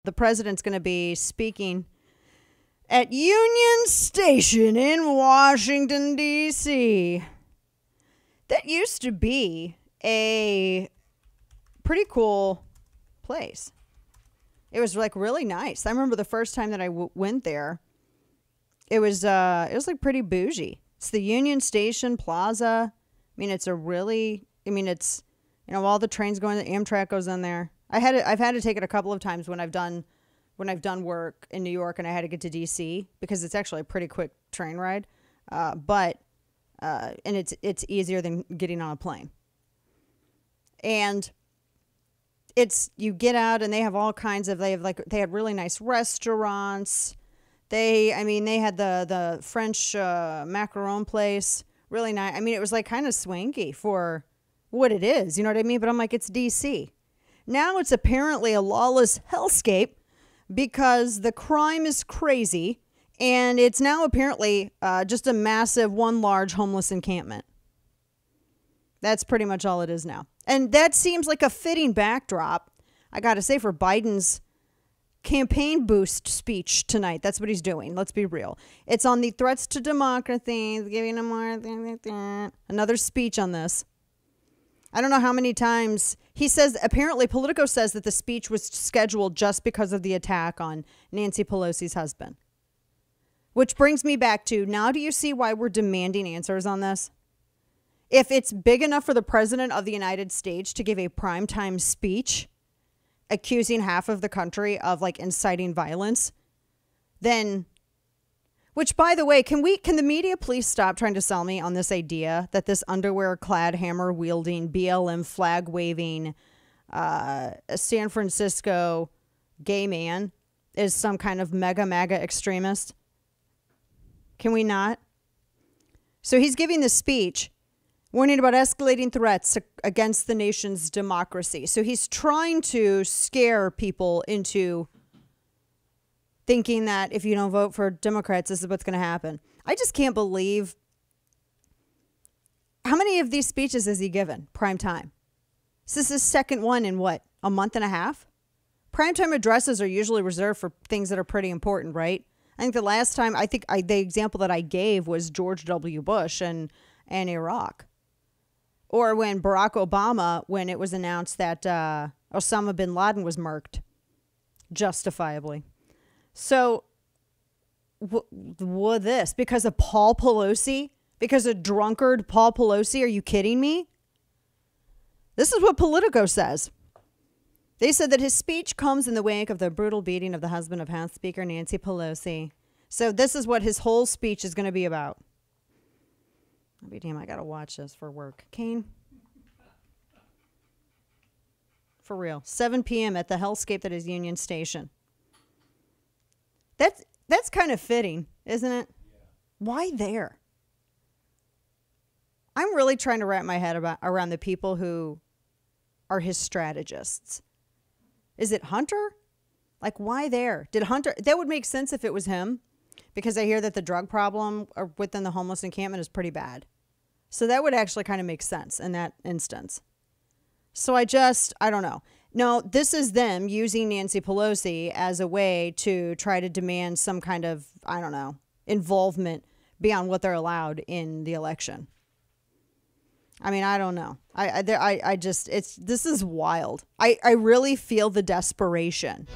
The president's going to be speaking at Union Station in Washington, D.C. That used to be a pretty cool place. It was like really nice. I remember the first time that I went there. It was like pretty bougie. It's the Union Station Plaza. I mean, it's all the trains going, the Amtrak goes in there. I've had to take it a couple of times when I've done work in New York and I had to get to DC because it's actually a pretty quick train ride. And it's easier than getting on a plane. And you get out and they have all kinds of, they had really nice restaurants. They had the French macaron place, really nice. I mean, it was like kind of swanky for what it is, you know what I mean? But I'm like, it's DC. Now it's apparently a lawless hellscape because the crime is crazy, and it's now apparently just a massive one large homeless encampment. That's pretty much all it is now. And that seems like a fitting backdrop, I got to say, for Biden's campaign boost speech tonight. That's what he's doing. Let's be real. It's on the threats to democracy, giving him more, another speech on this. I don't know how many times he says, apparently Politico says that the speech was scheduled just because of the attack on Nancy Pelosi's husband. Which brings me back to, now do you see why we're demanding answers on this? If it's big enough for the president of the United States to give a primetime speech accusing half of the country of like inciting violence, then, which by the way, can the media please stop trying to sell me on this idea that this underwear clad, hammer wielding, BLM flag waving, San Francisco gay man is some kind of MAGA extremist? Can we not? So he's giving this speech warning about escalating threats against the nation's democracy. So he's trying to scare people into thinking that if you don't vote for Democrats, this is what's going to happen. I just can't believe how many of these speeches has he given prime time. This is his second one in what, a month and a half? Primetime addresses are usually reserved for things that are pretty important, right? I think the last time, the example that I gave was George W. Bush and Iraq. Or when Barack Obama, when it was announced that Osama bin Laden was murked, justifiably. So, what this? Because of Paul Pelosi? Because of drunkard Paul Pelosi? Are you kidding me? This is what Politico says. They said that his speech comes in the wake of the brutal beating of the husband of House Speaker Nancy Pelosi. So this is what his whole speech is going to be about. I'll be damn, I got to watch this for work. Kane? For real. 7 p.m. at the hellscape that is Union Station. That's kind of fitting, isn't it? Yeah. Why there? I'm really trying to wrap my head around the people who are his strategists. Is it Hunter? Like, why there? Did Hunter... That would make sense if it was him, because I hear that the drug problem within the homeless encampment is pretty bad. So that would actually kind of make sense in that instance. So I don't know. No, this is them using Nancy Pelosi as a way to try to demand some kind of, I don't know, involvement beyond what they're allowed in the election. I mean, I don't know. This is wild. I really feel the desperation